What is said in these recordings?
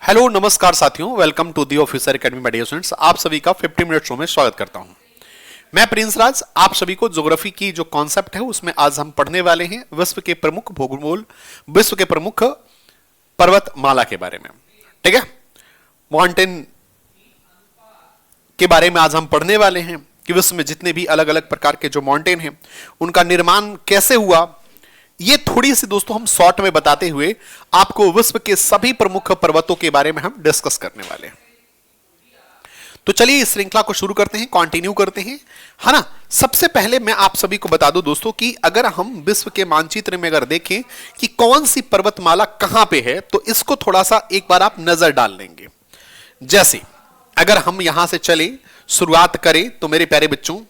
Hello नमस्कार साथियों, welcome to the Officer Academy my dear students. आप सभी का 50 मिनट शो में स्वागत करता हूं। मैं प्रिंस राज आप सभी को ज्योग्राफी की जो कॉन्सेप्ट है उसमें आज हम पढ़ने वाले हैं विश्व के प्रमुख भूगोल, विश्व के प्रमुख पर्वतमाला के बारे में। ठीक है, माउंटेन के बारे में आज हम पढ़ने वाले हैं कि विश्व में जितने भी अलग अलग प्रकार के जो माउंटेन हैं उनका निर्माण कैसे हुआ। ये थोड़ी सी दोस्तों हम शॉर्ट में बताते हुए आपको विश्व के सभी प्रमुख पर्वतों के बारे में हम डिस्कस करने वाले हैं। तो चलिए इस श्रृंखला को शुरू करते हैं, कंटिन्यू करते हैं, है ना। सबसे पहले मैं आप सभी को बता दूं दोस्तों कि अगर हम विश्व के मानचित्र में अगर देखें कि कौन सी पर्वतमाला कहां पे है तो इसको थोड़ा सा एक बार आप नजर डाल लेंगे। जैसे अगर हम यहां से चले शुरुआत करें तो मेरे प्यारे बच्चों,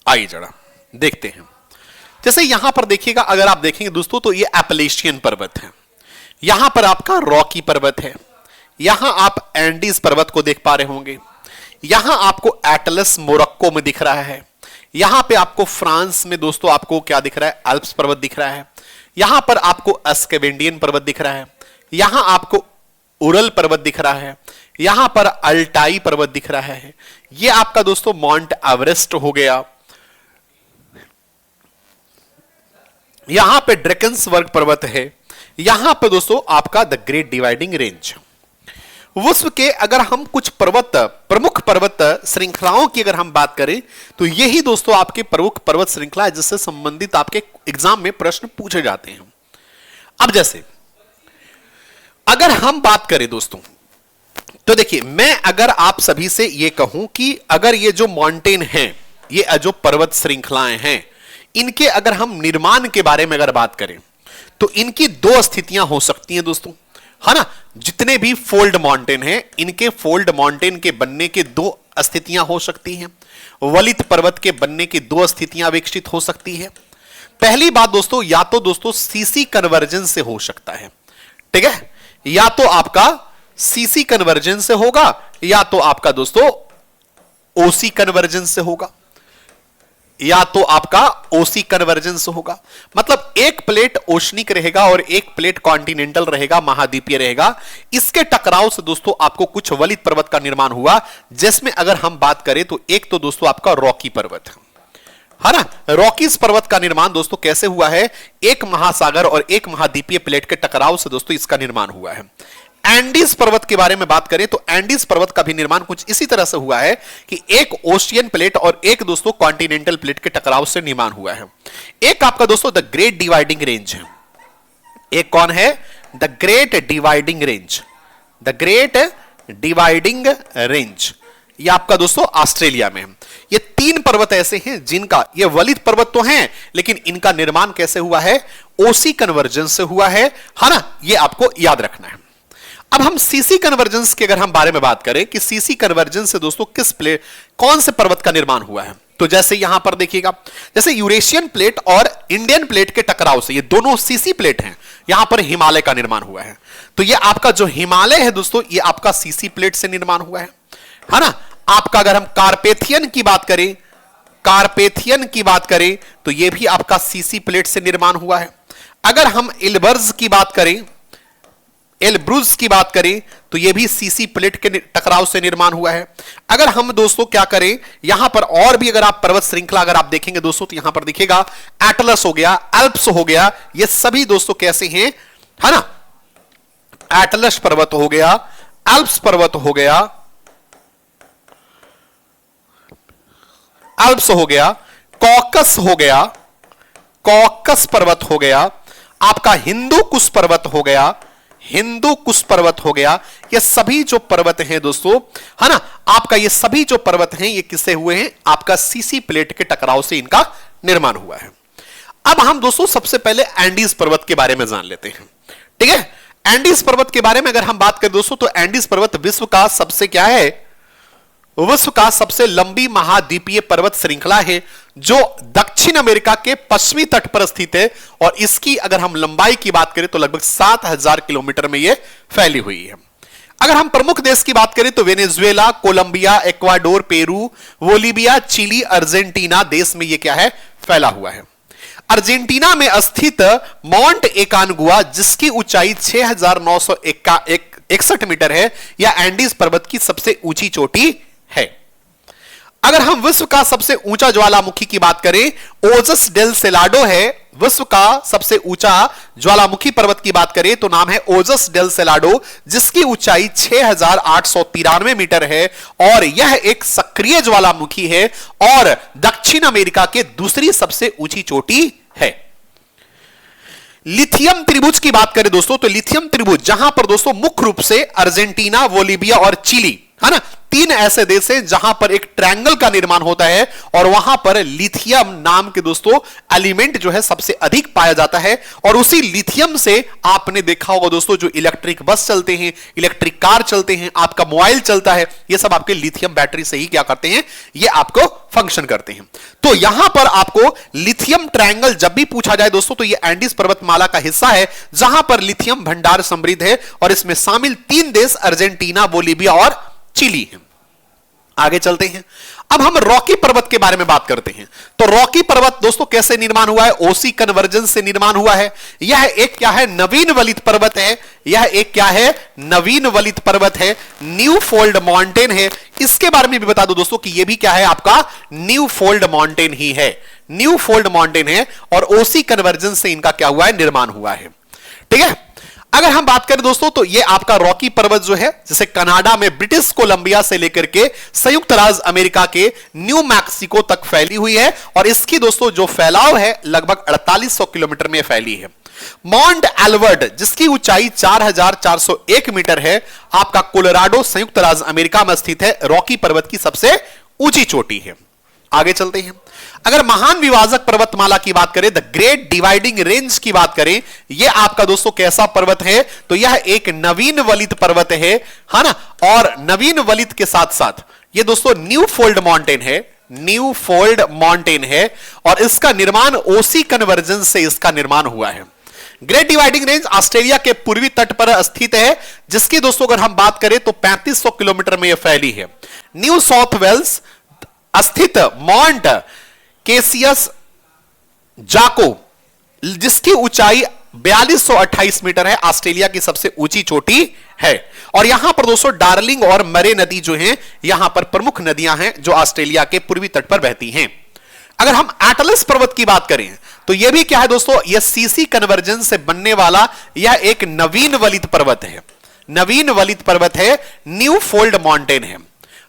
आइए जरा देखते हैं। जैसे यहां पर देखिएगा, अगर आप देखेंगे दोस्तों तो ये एपलेशियन पर्वत है, यहां पर आपका रॉकी पर्वत है, यहां आप एंडीज पर्वत को देख पा रहे होंगे, यहां आपको एटलस मोरक्को में दिख रहा है, यहां पे आपको फ्रांस में दोस्तों आपको क्या दिख रहा है, अल्प्स पर्वत दिख रहा है, यहां पर आपको एस्केवेंडियन पर्वत दिख रहा है, यहां आपको उरल पर्वत दिख रहा है, यहां पर अल्टाई पर्वत दिख रहा है, यह आपका दोस्तों माउंट एवरेस्ट हो गया, यहां पे ड्रैकन्सबर्ग पर्वत है, यहां पे दोस्तों आपका द ग्रेट डिवाइडिंग रेंज। विश्व के अगर हम कुछ प्रमुख पर्वत श्रृंखलाओं की अगर हम बात करें तो यही दोस्तों आपके प्रमुख पर्वत श्रृंखला है जिससे संबंधित आपके एग्जाम में प्रश्न पूछे जाते हैं। अब जैसे अगर हम बात करें दोस्तों तो देखिए, मैं अगर आप सभी से यह कहूं कि अगर ये जो माउंटेन है, ये जो पर्वत श्रृंखलाएं हैं, इनके अगर हम निर्माण के बारे में अगर बात करें तो इनकी दो स्थितियां हो सकती हैं दोस्तों, है ना। जितने भी फोल्ड माउंटेन हैं, इनके फोल्ड माउंटेन के बनने के दो स्थितियां हो सकती हैं, वलित पर्वत के बनने की दो स्थितियां विकसित हो सकती है। पहली बात दोस्तों, या तो दोस्तों सीसी कन्वर्जन से हो सकता है, ठीक है, या तो आपका सीसी कन्वर्जन से होगा या तो आपका दोस्तों ओसी कन्वर्जन से होगा, या तो आपका ओसी कन्वर्जेंस होगा। मतलब एक प्लेट ओशनिक रहेगा और एक प्लेट कॉन्टिनेंटल रहेगा, महाद्वीपीय रहेगा। इसके टकराव से दोस्तों आपको कुछ वलित पर्वत का निर्माण हुआ, जिसमें अगर हम बात करें तो एक तो दोस्तों आपका रॉकी पर्वत है ना। रॉकीज पर्वत का निर्माण दोस्तों कैसे हुआ है, एक महासागर और एक महाद्वीपीय प्लेट के टकराव से दोस्तों इसका निर्माण हुआ है। एंडीज पर्वत के बारे में बात करें तो एंडीज पर्वत का भी निर्माण कुछ इसी तरह से हुआ है कि एक ओशियन प्लेट और एक दोस्तों कॉन्टिनेंटल प्लेट के टकराव से निर्माण हुआ है। एक आपका दोस्तों द ग्रेट डिवाइडिंग रेंज है, एक कौन है, the great dividing range, the great dividing range, ये आपका दोस्तों ऑस्ट्रेलिया में है। ये तीन पर्वत ऐसे हैं जिनका, ये वलित पर्वत तो हैं लेकिन इनका निर्माण कैसे हुआ है, ओसी कन्वर्जेंस से हुआ है ना। ये आपको याद रखना है। अब हम सीसी कन्वर्जेंस के अगर हम बारे में बात करें कि सीसी कन्वर्जेंस से दोस्तों कौन से पर्वत का निर्माण हुआ है, तो जैसे यहां पर देखिएगा, जैसे यूरेशियन प्लेट और इंडियन प्लेट के टकराव से, ये दोनों सीसी प्लेट हैं, यहां पर हिमालय का निर्माण हुआ है। तो ये आपका जो हिमालय है दोस्तों, ये आपका सीसी प्लेट से निर्माण हुआ है ना। आपका अगर हम कार्पेथियन की बात करें, कार्पेथियन की बात करें तो ये भी आपका सीसी प्लेट से निर्माण हुआ है। अगर हम एल्बर्ज की बात करें, एल्ब्रुज की बात करें तो यह भी सीसी प्लेट के टकराव से निर्माण हुआ है। अगर हम दोस्तों क्या करें, यहां पर और भी अगर आप पर्वत श्रृंखला अगर आप देखेंगे दोस्तों तो यहां पर दिखेगा एटलस हो गया, अल्प्स हो गया, ये सभी दोस्तों कैसे हैं, है ना। एटलस पर्वत हो गया, अल्प्स पर्वत हो गया, अल्प्स हो गया, कॉकस हो गया, कॉकस पर्वत हो गया, आपका हिंदू कुश पर्वत हो गया, हिंदू कुश पर्वत हो गया। ये सभी जो पर्वत हैं दोस्तों, है ना, आपका ये सभी जो पर्वत हैं ये किससे हुए हैं, आपका सीसी प्लेट के टकराव से इनका निर्माण हुआ है। अब हम दोस्तों सबसे पहले एंडीज पर्वत के बारे में जान लेते हैं, ठीक है। एंडीज पर्वत के बारे में अगर हम बात करें दोस्तों तो एंडीज पर्वत विश्व का सबसे क्या है, विश्व का सबसे लंबी महाद्वीपीय पर्वत श्रृंखला है जो दक्षिण अमेरिका के पश्चिमी तट पर स्थित है और इसकी अगर हम लंबाई की बात करें तो लगभग 7000 किलोमीटर में यह फैली हुई है। अगर हम प्रमुख देश की बात करें तो Venezuela, Colombia, Ecuador, Peru, Bolivia, Chile, Argentina देश में यह क्या है, फैला हुआ है। अर्जेंटीना में स्थित माउंट एकानगुआ जिसकी ऊंचाई 6,961 मीटर है, यह एंडीज पर्वत की सबसे ऊंची चोटी है। अगर हम विश्व का सबसे ऊंचा ज्वालामुखी की बात करें, ओजस डेल सेलाडो है। विश्व का सबसे ऊंचा ज्वालामुखी पर्वत की बात करें तो नाम है ओजस डेल सेलाडो, जिसकी ऊंचाई 6,893 मीटर है और यह एक सक्रिय ज्वालामुखी है और दक्षिण अमेरिका के दूसरी सबसे ऊंची चोटी है। लिथियम त्रिभुज की बात करें दोस्तों, तो लिथियम त्रिभुज जहां पर दोस्तों मुख्य रूप से अर्जेंटीना, बोलिविया और चिली, है ना, तीन ऐसे देश हैं जहां पर एक ट्रायंगल का निर्माण होता है और वहां पर लिथियम नाम के दोस्तों एलिमेंट जो है सबसे अधिक पाया जाता है। और उसी लिथियम से आपने देखा होगा दोस्तों, जो इलेक्ट्रिक बस चलते हैं, इलेक्ट्रिक कार चलते हैं, आपका मोबाइल चलता है, ये सब आपके लिथियम बैटरी से ही क्या करते हैं, ये आपको फंक्शन करते हैं। तो यहां पर आपको लिथियम ट्रायंगल जब भी पूछा जाए दोस्तों, तो ये एंडीज पर्वतमाला का हिस्सा है जहां पर लिथियम भंडार समृद्ध है और इसमें शामिल तीन देश अर्जेंटीना, बोलिविया और चिली है। आगे चलते हैं, अब हम रॉकी पर्वत के बारे में बात करते हैं। तो रॉकी पर्वत दोस्तों कैसे निर्माण हुआ है? ओसी कन्वर्जेंस से निर्माण हुआ है। यह एक क्या है, नवीन वलित पर्वत है। यह एक क्या है, नवीन वलित पर्वत है, न्यू फोल्ड माउंटेन है। इसके बारे में भी बता दो दोस्तों कि यह भी क्या है, आपका न्यू फोल्ड माउंटेन ही है, न्यू फोल्ड माउंटेन है और ओसी कन्वर्जेंस से इनका क्या हुआ है, निर्माण हुआ है। ठीक है, अगर हम बात करें दोस्तों तो ये आपका रॉकी पर्वत जो है, जैसे कनाडा में ब्रिटिश कोलंबिया से लेकर के संयुक्त राज्य अमेरिका के न्यू मैक्सिको तक फैली हुई है और इसकी दोस्तों जो फैलाव है लगभग 4800 किलोमीटर में फैली है। माउंट एल्बर्ट जिसकी ऊंचाई 4401 मीटर है, आपका कोलोराडो संयुक्त राज्य अमेरिका में स्थित है, रॉकी पर्वत की सबसे ऊंची चोटी है। आगे चलते हैं, अगर महान विभाजक पर्वतमाला की बात करें, द ग्रेट डिवाइडिंग रेंज की बात करें, यह आपका दोस्तों कैसा पर्वत है, तो यह एक नवीन वलित पर्वत है ना। और नवीन वलित के साथ साथ यह दोस्तों न्यू फोल्ड माउंटेन है, न्यू फोल्ड माउंटेन है और इसका निर्माण ओसी कन्वर्जेंस से इसका निर्माण हुआ है। ग्रेट डिवाइडिंग रेंज ऑस्ट्रेलिया के पूर्वी तट पर स्थित है, जिसकी दोस्तों अगर हम बात करें तो 3500 किलोमीटर में यह फैली है। न्यू साउथ वेल्स स्थित माउंट केसियस जाको जिसकी ऊंचाई 4228 मीटर है, ऑस्ट्रेलिया की सबसे ऊंची चोटी है। और यहां पर दोस्तों डार्लिंग और मरे नदी जो हैं, यहां पर प्रमुख नदियां हैं जो ऑस्ट्रेलिया के पूर्वी तट पर बहती हैं। अगर हम एटलस पर्वत की बात करें तो यह भी क्या है दोस्तों, यह सीसी कन्वर्जेंस से बनने वाला यह एक नवीन वलित पर्वत है, नवीन वलित पर्वत है, न्यू फोल्ड माउंटेन है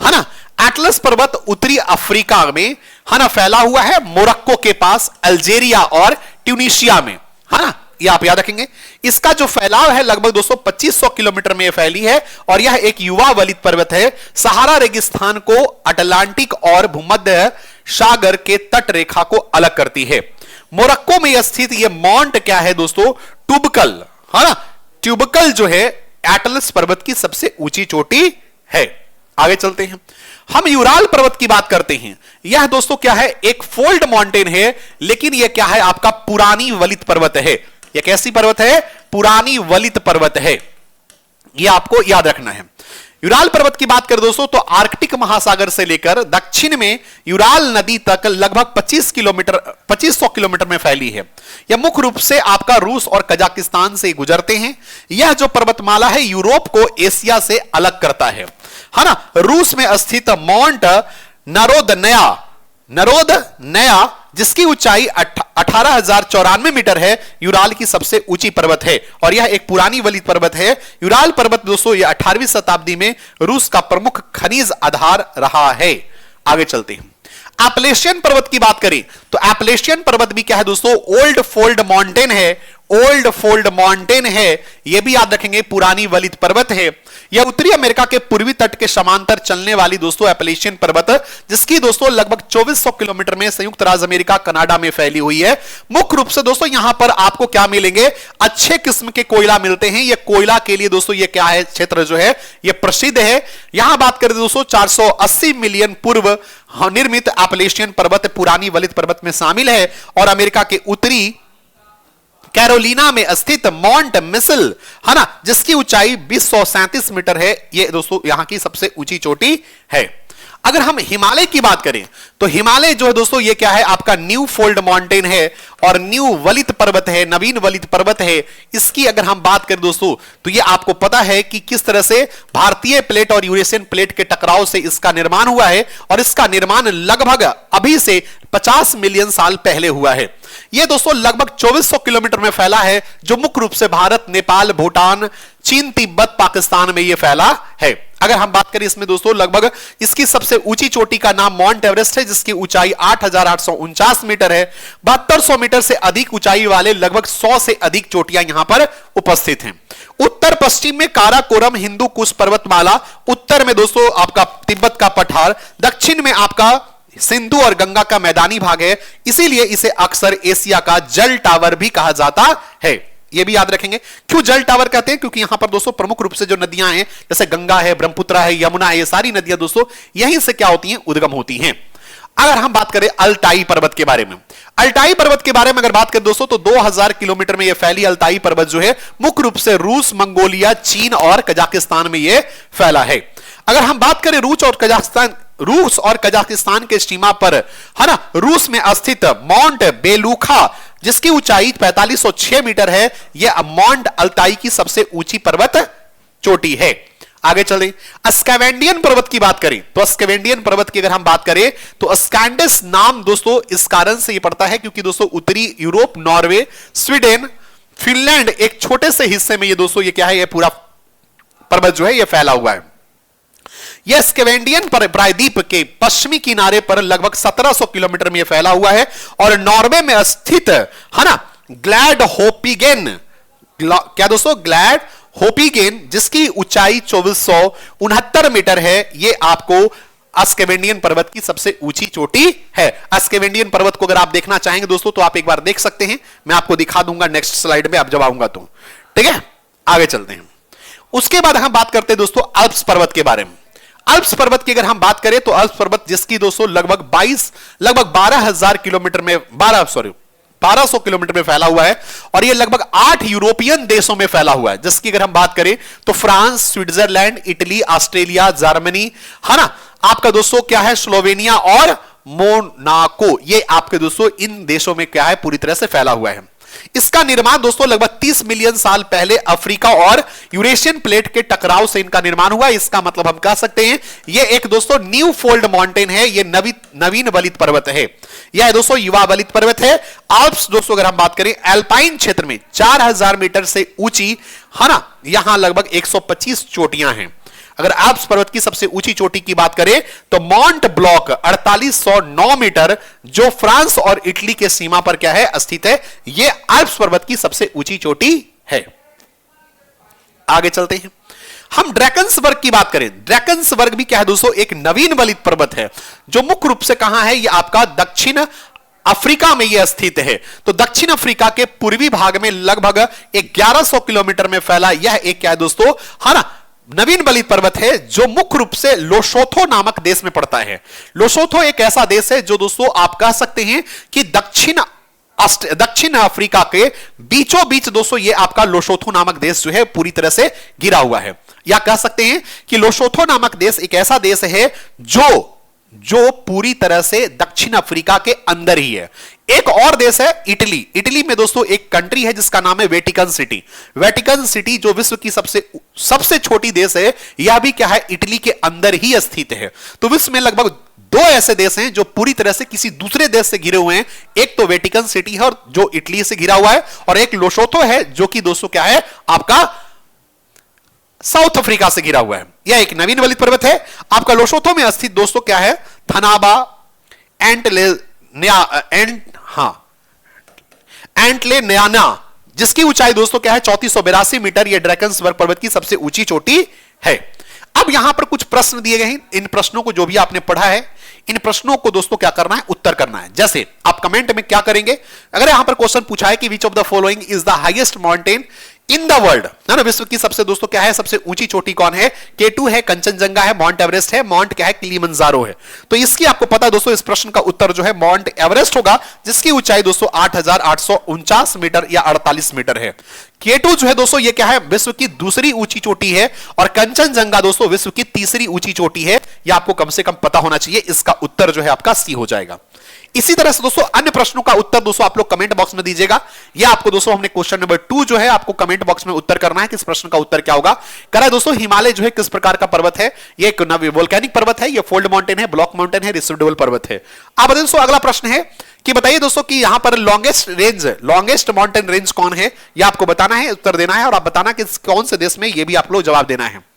ना। एटलस पर्वत उत्तरी अफ्रीका में है ना फैला हुआ है, मोरक्को के पास, अल्जेरिया और ट्यूनीशिया में, है ना, ये आप याद रखेंगे। इसका जो फैलाव है लगभग 2500 किलोमीटर में फैली है और यह एक युवा वलित पर्वत है। सहारा रेगिस्तान को अटलांटिक और भूमध्य सागर के तट रेखा को अलग करती है। मोरक्को में स्थित यह माउंट क्या है दोस्तों, ट्यूबकल, है ना, ट्यूबकल जो है एटलस पर्वत की सबसे ऊंची चोटी है। आगे चलते हैं, हम यूराल पर्वत की बात करते हैं। यह दोस्तों क्या है, एक फोल्ड माउंटेन है, लेकिन यह क्या है, आपका पुरानी वलित पर्वत है। यह कैसी पर्वत है, पुरानी वलित पर्वत है, यह आपको याद रखना है। यूराल पर्वत की बात करें दोस्तों तो आर्कटिक महासागर से लेकर दक्षिण में यूराल नदी तक लगभग 2500 किलोमीटर में फैली है। यह मुख्य रूप से आपका रूस और कजाकिस्तान से गुजरते हैं। यह जो पर्वतमाला है यूरोप को एशिया से अलग करता है ना। रूस में स्थित माउंट नरोदनया जिसकी ऊंचाई 18,094 मीटर है, यूराल की सबसे ऊंची पर्वत है और यह एक पुरानी वलित पर्वत है। यूराल पर्वत दोस्तों यह 18वीं शताब्दी में रूस का प्रमुख खनिज आधार रहा है। आगे चलते हैं, एपलेशियन पर्वत की बात करें तो एपलेशियन पर्वत भी क्या है दोस्तों, ओल्ड फोल्ड माउंटेन है, ओल्ड फोल्ड माउंटेन है, यह भी याद रखेंगे, पुरानी वलित पर्वत है। यह उत्तरी अमेरिका के पूर्वी तट के समांतर चलने वाली दोस्तों एपलेशियन पर्वत, जिसकी दोस्तों लगभग 2400 किलोमीटर में संयुक्त राज्य अमेरिका कनाडा में फैली हुई है। मुख्य रूप से दोस्तों यहां पर आपको क्या मिलेंगे, अच्छे किस्म के कोयला मिलते हैं। यह कोयला के लिए दोस्तों यह क्या है, क्षेत्र जो है यह प्रसिद्ध है। यहां बात करें दोस्तों 480 मिलियन पूर्व निर्मित एपलेशियन पर्वत पुरानी वलित पर्वत में शामिल है और अमेरिका के उत्तरी कैरोलिना में स्थित माउंट मिसल, है ना, जिसकी ऊंचाई 237 मीटर है, यह दोस्तों यहां की सबसे ऊंची चोटी है। अगर हम हिमालय की बात करें तो हिमालय जो है दोस्तों ये क्या है, आपका न्यू फोल्ड माउंटेन है और न्यू वलित पर्वत है, नवीन वलित पर्वत है। इसकी अगर हम बात करें दोस्तों तो ये आपको पता है कि किस तरह से भारतीय प्लेट और यूरेशियन प्लेट के टकराव से इसका निर्माण हुआ है और इसका निर्माण लगभग अभी से 50 मिलियन साल पहले हुआ है। यह दोस्तों लगभग 2400 किलोमीटर में फैला है, जो मुख्य रूप से भारत, नेपाल, भूटान, चीन, तिब्बत, पाकिस्तान में यह फैला है। अगर हम बात करें इसमें दोस्तों लगभग इसकी सबसे ऊंची चोटी का नाम माउंट एवरेस्ट है, जिसकी ऊंचाई 8,849 मीटर है। 7200 मीटर से अधिक ऊंचाई वाले लगभग 100 से अधिक चोटियां यहां पर उपस्थित हैं। उत्तर पश्चिम में काराकोरम हिंदू कुश पर्वतमाला, उत्तर में दोस्तों आपका तिब्बत का पठार, दक्षिण में आपका सिंधु और गंगा का मैदानी भाग है। इसीलिए इसे अक्सर एशिया का जल टावर भी कहा जाता है। यह भी याद रखेंगे क्यों जल टावर कहते हैं, क्योंकि यहां पर दोस्तों प्रमुख रूप से जो नदियां हैं जैसे गंगा है, ब्रह्मपुत्र है, यमुना है, ये सारी नदियां दोस्तों यहीं से क्या होती हैं, उद्गम होती हैं। अगर हम बात करें अल्ताई पर्वत के बारे में, अल्ताई पर्वत के बारे में अगर बात करें दोस्तों तो 2000 किलोमीटर में यह फैली अल्ताई पर्वत जो है मुख्य रूप से रूस, मंगोलिया, चीन और कजाकिस्तान में यह फैला है। अगर हम बात करें रूस और कजाकिस्तान के सीमा पर है ना, रूस में स्थित माउंट बेलूखा जिसकी ऊंचाई 4506 मीटर है, यह माउंट अल्ताई की सबसे ऊंची पर्वत चोटी है। आगे चलें, स्कैवेंडियन पर्वत की बात करें तो स्कैवेंडियन पर्वत की अगर हम बात करें तो स्कैंडिस नाम दोस्तों इस कारण से यह पड़ता है क्योंकि दोस्तों उत्तरी यूरोप, नॉर्वे, स्वीडन, फिनलैंड एक छोटे से हिस्से में ये दोस्तों ये क्या है, ये पूरा पर्वत जो है ये फैला हुआ है। यह स्कैवेंडियन प्रायद्वीप के पश्चिमी किनारे पर लगभग 1700 किलोमीटर में यह फैला हुआ है और नॉर्वे में स्थित है ना ग्लैड होपिगेन, क्या दोस्तों, ग्लैड होपिगेन जिसकी ऊंचाई 2469 मीटर है, यह आपको स्कैवेंडियन पर्वत की सबसे ऊंची चोटी है। स्कैवेंडियन पर्वत को अगर आप देखना चाहेंगे दोस्तों तो आप एक बार देख सकते हैं, मैं आपको दिखा दूंगा नेक्स्ट स्लाइड में आप जब आऊंगा तो, ठीक है। आगे चलते हैं, उसके बाद हम बात करते हैं दोस्तों अल्प्स पर्वत के बारे में। अल्प्स पर्वत की अगर हम बात करें तो अल्प्स पर्वत जिसकी दोस्तों लगभग 12,000 किलोमीटर में 1200 किलोमीटर में फैला हुआ है और यह लगभग 8 यूरोपियन देशों में फैला हुआ है, जिसकी अगर हम बात करें तो France, Switzerland, Italy, Australia, Germany है ना, आपका दोस्तों क्या है स्लोवेनिया और मोनाको, ये आपके दोस्तों इन देशों में क्या है पूरी तरह से फैला हुआ है। इसका निर्माण दोस्तों लगभग 30 मिलियन साल पहले अफ्रीका और यूरेशियन प्लेट के टकराव से इनका निर्माण हुआ। इसका मतलब हम कह सकते हैं यह एक दोस्तों न्यू फोल्ड माउंटेन है, यह नवीन वलित पर्वत है, यह दोस्तों युवा वलित पर्वत है। आल्प्स दोस्तों अगर हम बात करें एल्पाइन क्षेत्र में 4000 मीटर से ऊंची है ना, यहां लगभग 125 चोटियां हैं। अगर आल्प्स पर्वत की सबसे ऊंची चोटी की बात करें तो माउंट ब्लॉक 4809 मीटर जो फ्रांस और इटली के सीमा पर क्या है स्थित है, यह आल्प्स पर्वत की सबसे ऊंची चोटी है। आगे चलते हैं, हम ड्रैकन्सबर्ग की बात करें। ड्रैकन्सबर्ग भी क्या है दोस्तों एक नवीन वलित पर्वत है जो मुख्य रूप से कहां है, यह आपका दक्षिण अफ्रीका में यह स्थित है। तो दक्षिण अफ्रीका के पूर्वी भाग में लगभग 1100 किलोमीटर में फैला यह एक क्या है दोस्तों है ना नवीन वलित पर्वत है जो मुख्य रूप से लोसोथो नामक देश में पड़ता है। लोसोथो एक ऐसा देश है जो दोस्तों आप कह सकते हैं कि दक्षिण अफ्रीका के बीचों बीच दोस्तों ये आपका लोसोथो नामक देश जो है पूरी तरह से घिरा हुआ है, या कह सकते हैं कि लोसोथो नामक देश एक ऐसा देश है जो पूरी तरह से दक्षिण अफ्रीका के अंदर ही है। एक और देश है इटली। इटली में दोस्तों एक कंट्री है जिसका नाम है वेटिकन सिटी। वेटिकन सिटी जो विश्व की सबसे छोटी देश है, यह भी क्या है इटली के अंदर ही स्थित है। तो विश्व में लगभग 2 ऐसे देश हैं जो पूरी तरह से किसी दूसरे देश से घिरे हुए हैं। एक तो वेटिकन सिटी है और जो इटली से घिरा हुआ है, और एक लोसोथो है जो कि दोस्तों क्या है आपका साउथ अफ्रीका से घिरा हुआ है। यह एक नवीन वलित पर्वत है। आपका लोसोथो में स्थित दोस्तों क्या है थनाबा एंटले न्याना जिसकी ऊंचाई दोस्तों क्या है 3482 मीटर। यह ड्रैकन्सबर्ग पर्वत की सबसे ऊंची चोटी है। अब यहां पर कुछ प्रश्न दिए गए हैं। इन प्रश्नों को जो भी आपने पढ़ा है, इन प्रश्नों को दोस्तों क्या करना है, उत्तर करना है। जैसे आप कमेंट में क्या करेंगे, अगर यहां पर क्वेश्चन पूछा है कि which of the following is the highest mountain in the world, है ना, विश्व की सबसे दोस्तों क्या है, सबसे ऊंची चोटी कौन है? K2 है, कंचनजंगा है, माउंट एवरेस्ट है, माउंट क्या है, किलिमंजारो है। तो इसकी आपको पता है दोस्तों, इस प्रश्न का उत्तर जो है माउंट एवरेस्ट होगा, जिसकी ऊंचाई दोस्तों 8,849 मीटर या 48 मीटर है। K2 जो है दोस्तों ये क्या है, विश्व की दूसरी ऊंची चोटी है, और कंचनजंगा दोस्तों विश्व की तीसरी ऊंची चोटी है। यह आपको कम से कम पता होना चाहिए। इसका उत्तर जो है आपका सी हो जाएगा। इसी तरह से दोस्तों अन्य प्रश्नों का उत्तर दोस्तों आप लोग कमेंट बॉक्स में दीजिएगा। यह आपको दोस्तों हमने क्वेश्चन नंबर 2 जो है आपको कमेंट बॉक्स में उत्तर करना है कि इस प्रश्न का उत्तर क्या होगा। कह रहा है दोस्तों हिमालय जो है किस प्रकार का पर्वत है? ये एक वोल्केनिक पर्वत है, ये फोल्ड माउंटेन है, ब्लॉक माउंटेन है, रिसिडुअल पर्वत है। अब दोस्तों अगला प्रश्न है कि बताइए दोस्तों कि यहां पर लॉन्गेस्ट माउंटेन रेंज कौन है? यह आपको बताना है, उत्तर देना है, और आप बताना कि कौन से देश में, यह भी आप लोग जवाब देना है।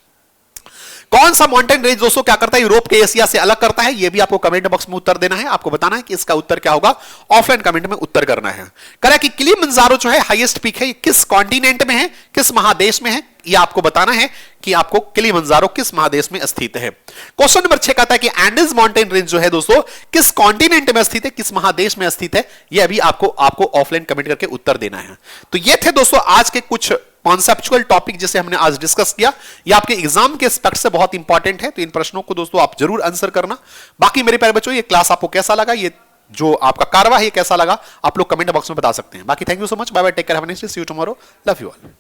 कौन सा माउंटेन रेंज दोस्तों क्या करता है, यूरोप के एशिया से अलग करता है? यह भी आपको कमेंट बॉक्स में उत्तर देना है। आपको बताना है कि इसका उत्तर क्या होगा, ऑफलाइन कमेंट में उत्तर करना है। कह रहा है कि किलिमंजारो जो है हाईएस्ट पीक है, किस कॉन्टिनेंट में है, किस महादेश में है? यह आपको बताना है कि आपको किलिमंजारो किस महादेश में स्थित है। क्वेश्चन नंबर 6 कहता है कि एंडीज माउंटेन रेंज जो है दोस्तों किस कॉन्टिनेंट में स्थित है, किस महादेश में स्थित है? यह भी आपको ऑफलाइन कमेंट करके उत्तर देना है। तो ये थे दोस्तों आज के कुछ कॉन्सेप्चुअल टॉपिक जिसे हमने आज डिस्कस किया। ये आपके एग्जाम के एस्पेक्ट से बहुत इंपॉर्टेंट है, तो इन प्रश्नों को दोस्तों आप जरूर आंसर करना। बाकी मेरे प्यारे बच्चों, ये क्लास आपको कैसा लगा, ये जो आपका कारवा है कैसा लगा, आप लोग कमेंट बॉक्स में बता सकते हैं। बाकी thank you so much, bye bye, take care, have a nice day, see you tomorrow, love you all.